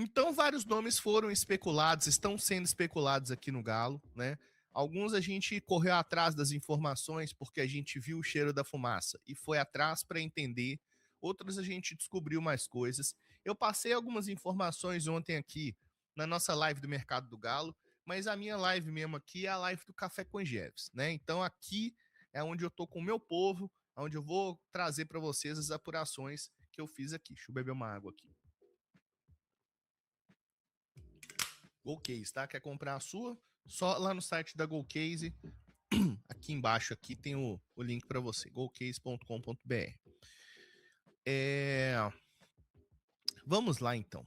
Então, vários nomes foram especulados, estão sendo especulados aqui no Galo, né? Alguns a gente correu atrás das informações porque a gente viu o cheiro da fumaça e foi atrás para entender. Outros a gente descobriu mais coisas. Eu passei algumas informações ontem aqui na nossa live do Mercado do Galo, mas a minha live mesmo aqui é a live do Café com Jeves, né? Então aqui é onde eu tô com o meu povo, onde eu vou trazer para vocês as apurações que eu fiz aqui. Deixa eu beber uma água aqui. Golcase, tá? Quer comprar a sua? Só lá no site da Golcase. Aqui embaixo aqui tem o link para você, golcase.com.br. Vamos lá então.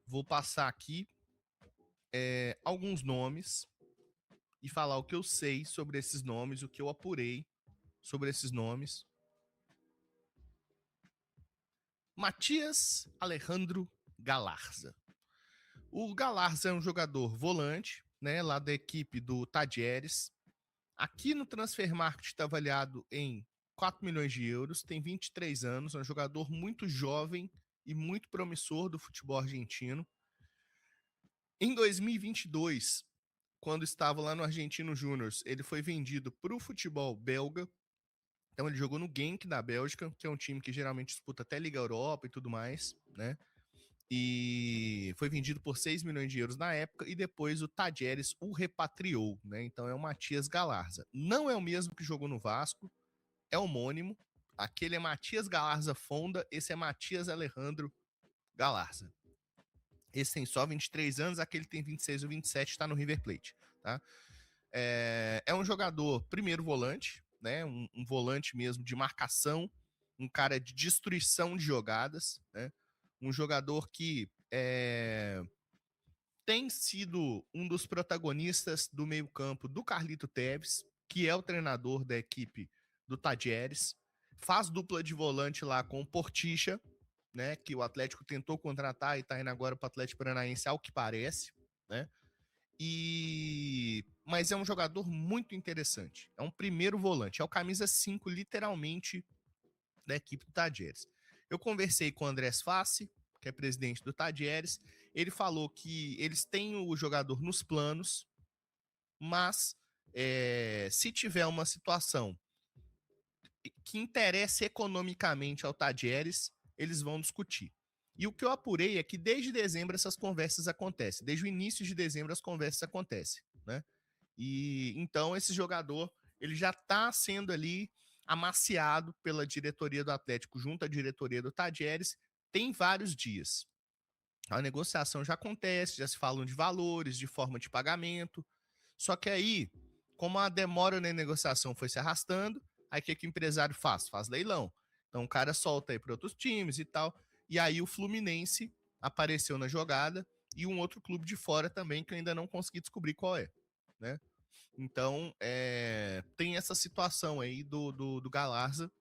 Vou passar aqui alguns nomes e falar o que eu sei sobre esses nomes, o que eu apurei sobre esses nomes. Matias Alejandro Galarza. O Galarza é um jogador volante, né, lá da equipe do Tadieres. Aqui no Transfermarkt está avaliado em 4 milhões de euros, tem 23 anos, é um jogador muito jovem e muito promissor do futebol argentino. Em 2022, quando estava lá no Argentino Júnior, ele foi vendido para o futebol belga. Então ele jogou no Genk da Bélgica, que é um time que geralmente disputa até Liga Europa e tudo mais, né? E foi vendido por 6 milhões de euros na época, e depois o Tadieres o repatriou, né? Então é o Matias Galarza. Não é o mesmo que jogou no Vasco, é homônimo. Aquele é Matias Galarza Fonda, esse é Matias Alejandro Galarza. Esse tem só 23 anos, aquele tem 26 ou 27, está no River Plate, tá? É um jogador, primeiro volante, né? Um volante mesmo de marcação, um cara de destruição de jogadas, né? Um jogador que tem sido um dos protagonistas do meio-campo do Carlito Tevez, que é o treinador da equipe do Tadieres. Faz dupla de volante lá com o Porticha, né? Que o Atlético tentou contratar e tá indo agora para o Atlético Paranaense, ao que parece, né? Mas é um jogador muito interessante. É um primeiro volante, é o camisa 5, literalmente, da equipe do Tadieres. Eu conversei com o Andrés Fassi, que é presidente do Tadieres. Ele falou que eles têm o jogador nos planos, mas se tiver uma situação que interesse economicamente ao Tadieres, eles vão discutir. E o que eu apurei é que desde dezembro essas conversas acontecem. Desde o início de dezembro as conversas acontecem, né? E então esse jogador, ele já está sendo ali amaciado pela diretoria do Atlético junto à diretoria do Tadieres tem vários dias. A negociação já acontece, já se falam de valores, de forma de pagamento. Só que aí, como a demora na negociação foi se arrastando, aí o que o empresário faz? Faz leilão. Então o cara solta aí para outros times e tal. E aí o Fluminense apareceu na jogada e um outro clube de fora também que eu ainda não consegui descobrir qual é, né? Então, tem essa situação aí do Galarza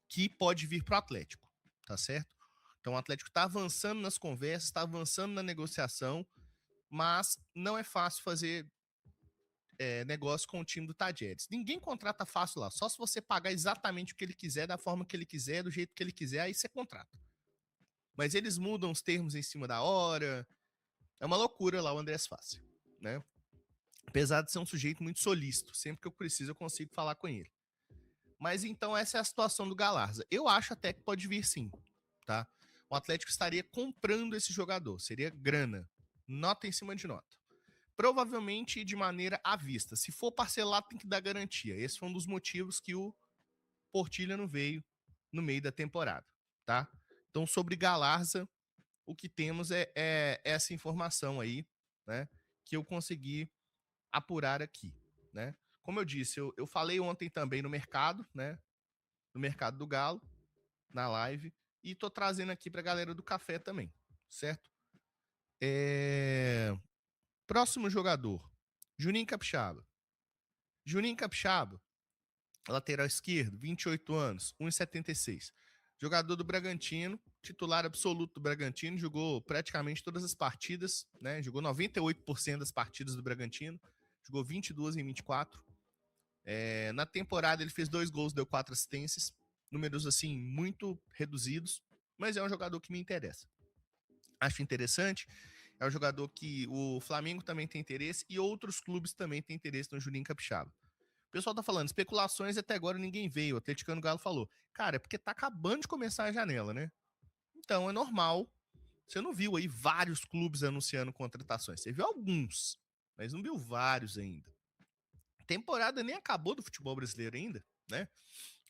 que pode vir para o Atlético, tá certo? Então o Atlético está avançando nas conversas, está avançando na negociação, mas não é fácil fazer negócio com o time do Tadieres. Ninguém contrata fácil lá, só se você pagar exatamente o que ele quiser, da forma que ele quiser, do jeito que ele quiser, aí você contrata. Mas eles mudam os termos em cima da hora. É uma loucura lá o Andrés Fassi, né? Apesar de ser um sujeito muito solícito, sempre que eu preciso eu consigo falar com ele. Mas então essa é a situação do Galarza. Eu acho até que pode vir sim, tá? O Atlético estaria comprando esse jogador, seria grana, nota em cima de nota. Provavelmente de maneira à vista. Se for parcelado, tem que dar garantia. Esse foi um dos motivos que o Portilha não veio no meio da temporada, tá? Então, sobre Galarza, o que temos é essa informação aí, né? Que eu consegui apurar aqui, né? Como eu disse, eu falei ontem também no mercado, né? No mercado do Galo, na live, e tô trazendo aqui pra galera do café também, certo? Próximo jogador, Juninho Capixaba. Juninho Capixaba, lateral esquerdo, 28 anos, 1,76. Jogador do Bragantino, titular absoluto do Bragantino, jogou praticamente todas as partidas, né? Jogou 98% das partidas do Bragantino, jogou 22 em 24. Na temporada ele fez 2 gols, deu 4 assistências, números assim muito reduzidos, mas é um jogador que me interessa. Acho interessante, é um jogador que o Flamengo também tem interesse e outros clubes também têm interesse no Juninho Capixaba. O pessoal tá falando, especulações até agora ninguém veio, o Atleticano Galo falou. Cara, é porque tá acabando de começar a janela, né? Então é normal. Você não viu aí vários clubes anunciando contratações. Você viu alguns, mas não viu vários ainda. A temporada nem acabou do futebol brasileiro ainda, né?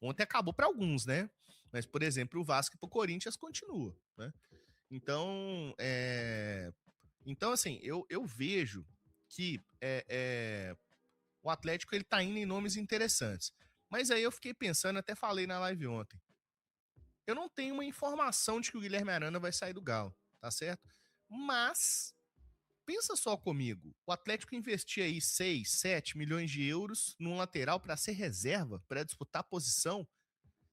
Ontem acabou para alguns, né? Mas, por exemplo, o Vasco e o Corinthians continua, né? Então, então assim, eu vejo que o Atlético ele tá indo em nomes interessantes. Mas aí eu fiquei pensando, até falei na live ontem. Eu não tenho uma informação de que o Guilherme Arana vai sair do Galo, tá certo? Mas pensa só comigo, o Atlético investia aí 6, 7 milhões de euros num lateral para ser reserva, para disputar posição.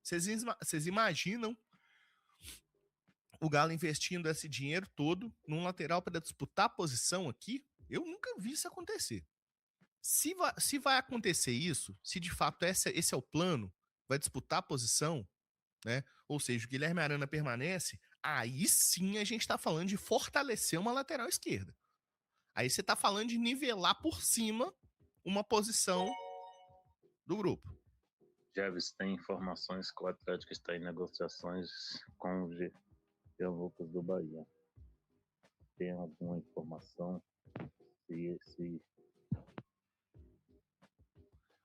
Vocês imaginam o Galo investindo esse dinheiro todo num lateral para disputar posição aqui? Eu nunca vi isso acontecer. Se vai acontecer isso, se de fato esse é o plano, vai disputar a posição, né? Ou seja, o Guilherme Arana permanece, aí sim a gente tá falando de fortalecer uma lateral esquerda. Aí você tá falando de nivelar por cima uma posição do grupo. Jeves, tem informações que o Atlético está em negociações com o Jean Lucas do Bahia. Tem alguma informação? Se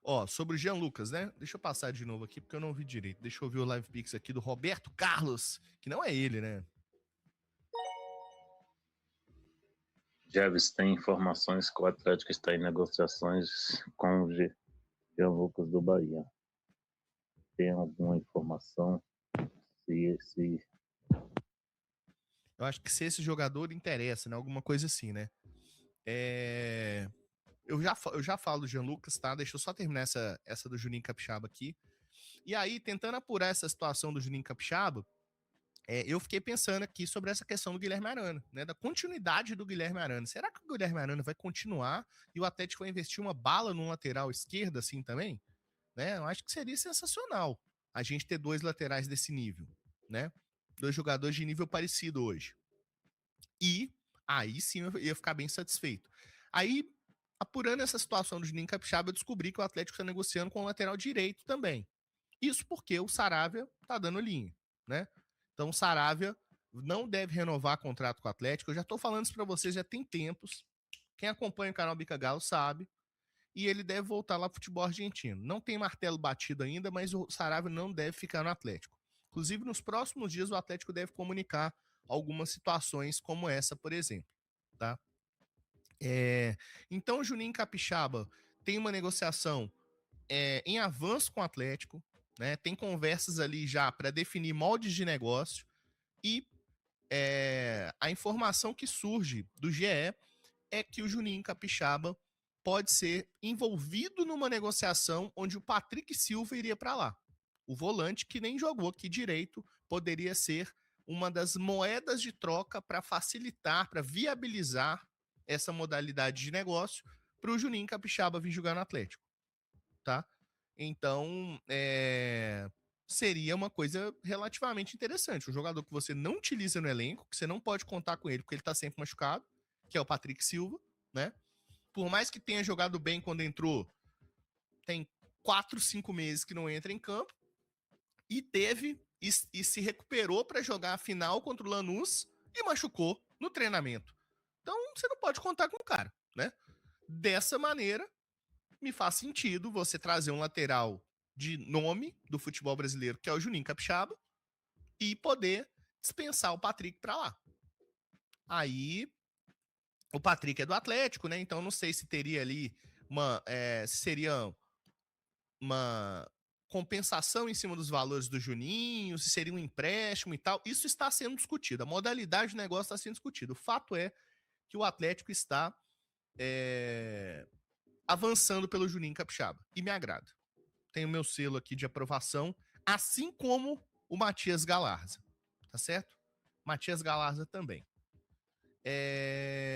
Ó, sobre o Jean Lucas, né? Deixa eu passar de novo aqui porque eu não vi direito. Deixa eu ouvir o Live Pix aqui do Roberto Carlos, que não é ele, né? Jeves, tem informações que o Atlético está em negociações com o Jean Lucas do Bahia. Tem alguma informação? Se Eu acho que se esse jogador interessa, né? Alguma coisa assim, né? Eu já falo do Jean Lucas, tá? Deixa eu só terminar essa do Juninho Capixaba aqui. E aí, tentando apurar essa situação do Juninho Capixaba, eu fiquei pensando aqui sobre essa questão do Guilherme Arana, né? Da continuidade do Guilherme Arana. Será que o Guilherme Arana vai continuar e o Atlético vai investir uma bala no lateral esquerdo assim também? Né? Eu acho que seria sensacional a gente ter dois laterais desse nível, né? Dois jogadores de nível parecido hoje. E aí sim eu ia ficar bem satisfeito. Aí, apurando essa situação do Juninho Capixaba, eu descobri que o Atlético está negociando com o lateral direito também. Isso porque o Saravia tá dando linha, né? Então o Saravia não deve renovar contrato com o Atlético. Eu já tô falando isso para vocês já tem tempos. Quem acompanha o canal Bica Galo sabe. E ele deve voltar lá pro futebol argentino. Não tem martelo batido ainda, mas o Saravia não deve ficar no Atlético. Inclusive, nos próximos dias, o Atlético deve comunicar algumas situações como essa, por exemplo. Tá? Então, o Juninho Capixaba tem uma negociação em avanço com o Atlético, né? Tem conversas ali já para definir moldes de negócio e a informação que surge do GE é que o Juninho Capixaba pode ser envolvido numa negociação onde o Patrick Silva iria para lá. O volante que nem jogou aqui direito poderia ser uma das moedas de troca para facilitar, para viabilizar essa modalidade de negócio para o Juninho Capixaba vir jogar no Atlético, tá? Então, seria uma coisa relativamente interessante. Um jogador que você não utiliza no elenco, que você não pode contar com ele porque ele tá sempre machucado, que é o Patrick Silva, né? Por mais que tenha jogado bem quando entrou, tem 4, 5 meses que não entra em campo e teve e se recuperou para jogar a final contra o Lanús e machucou no treinamento. Então, você não pode contar com o cara, né? Dessa maneira, me faz sentido você trazer um lateral de nome do futebol brasileiro, que é o Juninho Capixaba, e poder dispensar o Patrick para lá. Aí, o Patrick é do Atlético, né? Então não sei se teria ali seria uma compensação em cima dos valores do Juninho, se seria um empréstimo e tal. Isso está sendo discutido. A modalidade do negócio está sendo discutida. O fato é que o Atlético está avançando pelo Juninho Capixaba. E me agrada. Tenho meu selo aqui de aprovação, assim como o Matias Galarza. Tá certo? Matias Galarza também.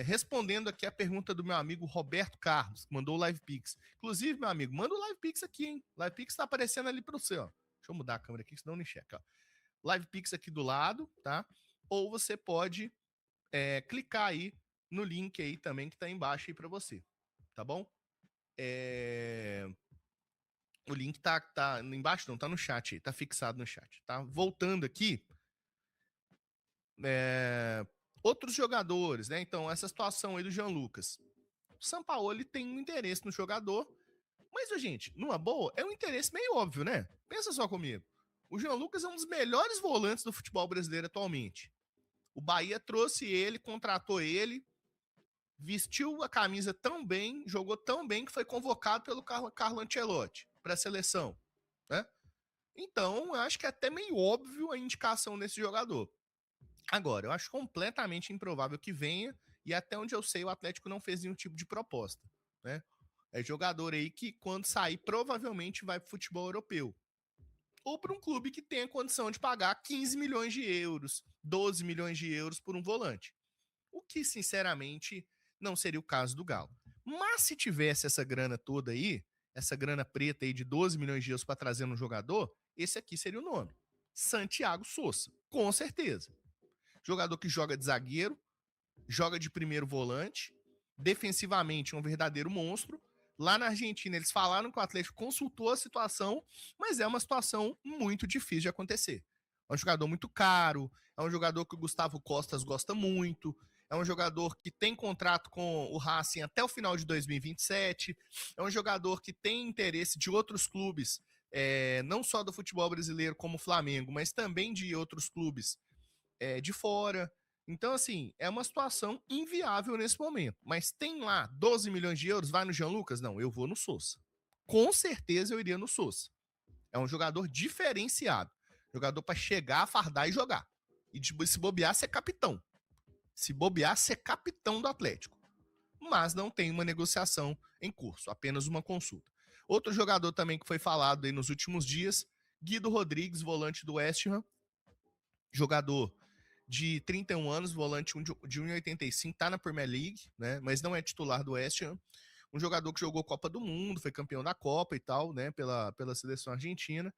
Respondendo aqui a pergunta do meu amigo Roberto Carlos, que mandou o LivePix. Inclusive, meu amigo, manda o LivePix aqui, hein? O LivePix tá aparecendo ali para você, ó. Deixa eu mudar a câmera aqui, senão não enxerga. Ó. Live Pix aqui do lado, tá? Ou você pode clicar aí no link aí também que tá embaixo aí para você, tá bom? O link tá embaixo, não, tá no chat aí, tá fixado no chat, tá? Voltando aqui, outros jogadores, né? Então, essa situação aí do Jean Lucas. O Sampaoli tem um interesse no jogador, mas, gente, numa boa, é um interesse meio óbvio, né? Pensa só comigo. O Jean Lucas é um dos melhores volantes do futebol brasileiro atualmente. O Bahia trouxe ele, contratou ele, vestiu a camisa tão bem, jogou tão bem que foi convocado pelo Carlo Ancelotti para a seleção, né? Então, eu acho que é até meio óbvio a indicação desse jogador. Agora, eu acho completamente improvável que venha, e até onde eu sei, o Atlético não fez nenhum tipo de proposta, né? É jogador aí que, quando sair, provavelmente vai para o futebol europeu. Ou para um clube que tenha condição de pagar 15 milhões de euros, 12 milhões de euros por um volante. O que, sinceramente, não seria o caso do Galo. Mas se tivesse essa grana toda aí, essa grana preta aí de 12 milhões de euros para trazer um jogador, esse aqui seria o nome. Santiago Sousa, com certeza. Jogador que joga de zagueiro, joga de primeiro volante, defensivamente é um verdadeiro monstro. Lá na Argentina, eles falaram que o Atlético consultou a situação, mas é uma situação muito difícil de acontecer. É um jogador muito caro, é um jogador que o Gustavo Costas gosta muito, é um jogador que tem contrato com o Racing até o final de 2027, é um jogador que tem interesse de outros clubes, não só do futebol brasileiro como o Flamengo, mas também de outros clubes de fora. Então, assim, é uma situação inviável nesse momento. Mas tem lá 12 milhões de euros, vai no Jean Lucas? Não, eu vou no Sousa. Com certeza eu iria no Sousa. É um jogador diferenciado. Jogador para chegar, fardar e jogar. E se bobear, ser capitão. Se bobear, ser capitão do Atlético. Mas não tem uma negociação em curso, apenas uma consulta. Outro jogador também que foi falado aí nos últimos dias, Guido Rodrigues, volante do West Ham. Jogador de 31 anos, volante de 1,85, tá na Premier League, né? Mas não é titular do West Ham. Um jogador que jogou Copa do Mundo, foi campeão da Copa e tal, né? Pela seleção argentina.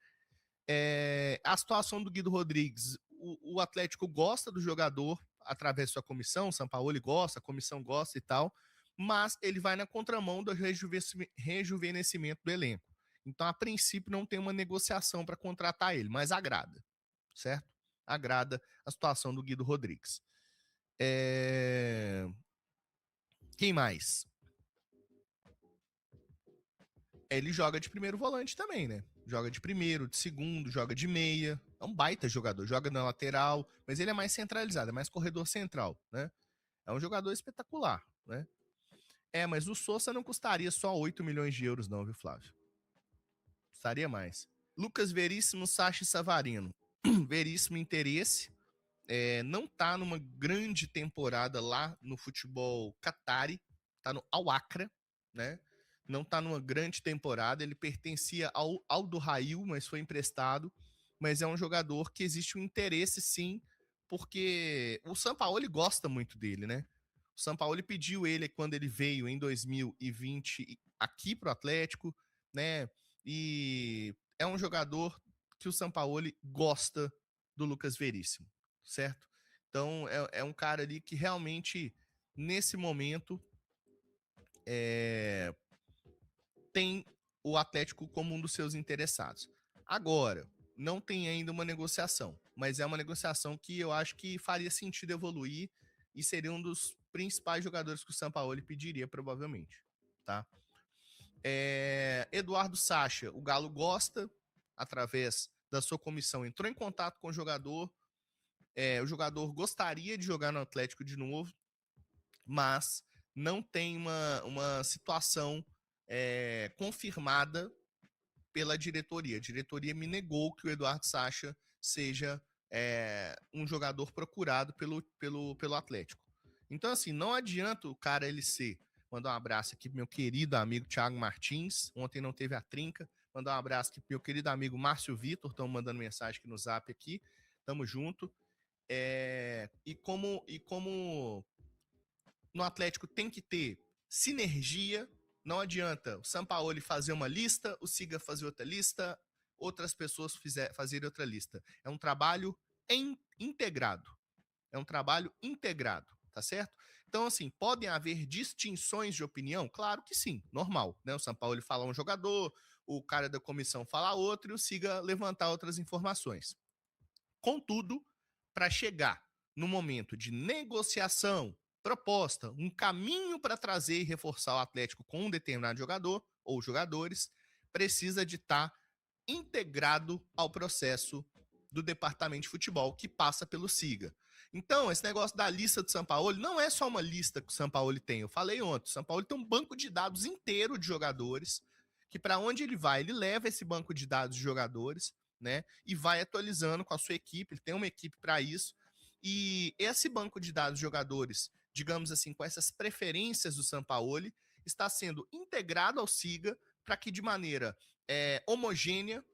A situação do Guido Rodrigues, o Atlético gosta do jogador através da sua comissão, o Sampaoli gosta, a comissão gosta e tal, mas ele vai na contramão do rejuvenescimento do elenco. Então, a princípio, não tem uma negociação para contratar ele, mas agrada, certo? Agrada a situação do Guido Rodrigues. Quem mais? Ele joga de primeiro volante também, né? Joga de primeiro, de segundo, joga de meia. É um baita jogador, joga na lateral, mas ele é mais centralizado, é mais corredor central, né? É um jogador espetacular, né? Mas o Sousa não custaria só 8 milhões de euros não, viu, Flávio? Custaria mais. Lucas Veríssimo, Sacha e Savarino. Veríssimo interesse. Não tá numa grande temporada lá no futebol Qatari, tá no Al Accra, né? Não tá numa grande temporada, ele pertencia ao do Rail, mas foi emprestado, mas é um jogador que existe um interesse sim, porque o Sampaoli gosta muito dele, né? O Sampaoli pediu ele quando ele veio em 2020 aqui pro Atlético, né? E é um jogador que o Sampaoli gosta do Lucas Veríssimo, certo? Então é um cara ali que realmente, nesse momento, tem o Atlético como um dos seus interessados. Agora, não tem ainda uma negociação, mas é uma negociação que eu acho que faria sentido evoluir e seria um dos principais jogadores que o Sampaoli pediria, provavelmente, tá? Eduardo Sacha, o Galo gosta, através da sua comissão, entrou em contato com o jogador gostaria de jogar no Atlético de novo, mas não tem uma situação confirmada pela diretoria. A diretoria me negou que o Eduardo Sacha seja um jogador procurado pelo Atlético. Então, assim, não adianta o cara ele ser. Mandar um abraço aqui pro meu querido amigo Thiago Martins. Ontem não teve a trinca. Mandar um abraço aqui pro meu querido amigo Márcio Vitor. Estão mandando mensagem aqui no zap aqui. Tamo junto. E como no Atlético tem que ter sinergia, não adianta o Sampaoli fazer uma lista, o Siga fazer outra lista, outras pessoas fazerem outra lista. É um trabalho integrado. É um trabalho integrado, tá certo? Então, assim, podem haver distinções de opinião? Claro que sim, normal, né? O São Paulo fala um jogador, o cara da comissão fala outro e o Siga levantar outras informações. Contudo, para chegar no momento de negociação, proposta, um caminho para trazer e reforçar o Atlético com um determinado jogador ou jogadores, precisa de estar integrado ao processo do departamento de futebol que passa pelo Siga. Então, esse negócio da lista do Sampaoli não é só uma lista que o Sampaoli tem. Eu falei ontem, o Sampaoli tem um banco de dados inteiro de jogadores, que para onde ele vai, ele leva esse banco de dados de jogadores, né? E vai atualizando com a sua equipe, ele tem uma equipe para isso. E esse banco de dados de jogadores, digamos assim, com essas preferências do Sampaoli, está sendo integrado ao Siga para que de maneira homogênea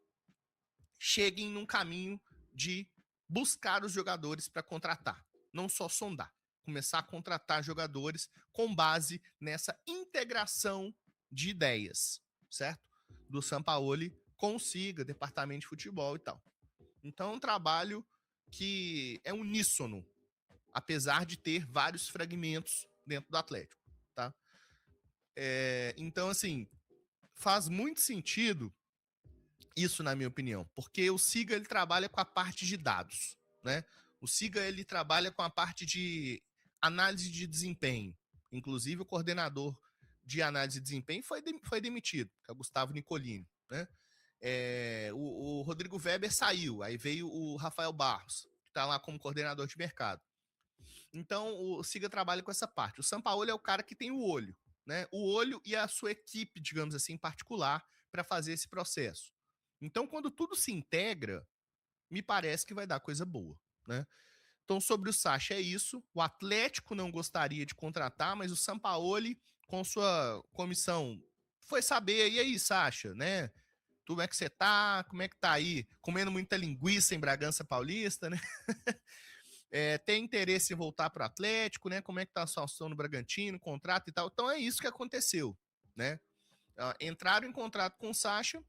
cheguem num caminho de buscar os jogadores para contratar, não só sondar, começar a contratar jogadores com base nessa integração de ideias, certo? Do Sampaoli consiga, departamento de futebol e tal. Então é um trabalho que é uníssono, apesar de ter vários fragmentos dentro do Atlético, tá? Então, assim, faz muito sentido isso, na minha opinião, porque o Siga ele trabalha com a parte de dados, né? O Siga ele trabalha com a parte de análise de desempenho. Inclusive, o coordenador de análise de desempenho foi demitido, que é o Gustavo Nicolini, né? O Rodrigo Weber saiu, aí veio o Rafael Barros, que está lá como coordenador de mercado. Então, o Siga trabalha com essa parte. O Sampaoli é o cara que tem o olho, né? O olho e a sua equipe, digamos assim, em particular, para fazer esse processo. Então, quando tudo se integra, me parece que vai dar coisa boa, né? Então, sobre o Sacha é isso. O Atlético não gostaria de contratar, mas o Sampaoli, com sua comissão, foi saber, e aí, Sacha, né? Como é que você tá? Como é que tá aí? Comendo muita linguiça em Bragança Paulista, né? Tem interesse em voltar para o Atlético, né? Como é que tá a situação no Bragantino, contrato e tal. Então é isso que aconteceu, né? Entraram em contrato com o Sacha,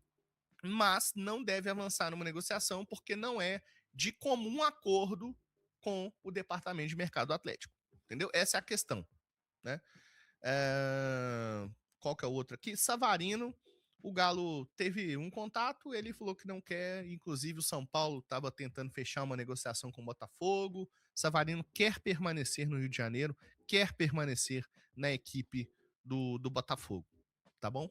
mas não deve avançar numa negociação porque não é de comum acordo com o departamento de mercado do Atlético, entendeu? Essa é a questão, né? Qual que é o outro aqui? Savarino. O Galo teve um contato, ele falou que não quer, inclusive o São Paulo estava tentando fechar uma negociação com o Botafogo. Savarino quer permanecer no Rio de Janeiro, quer permanecer na equipe do Botafogo, tá bom?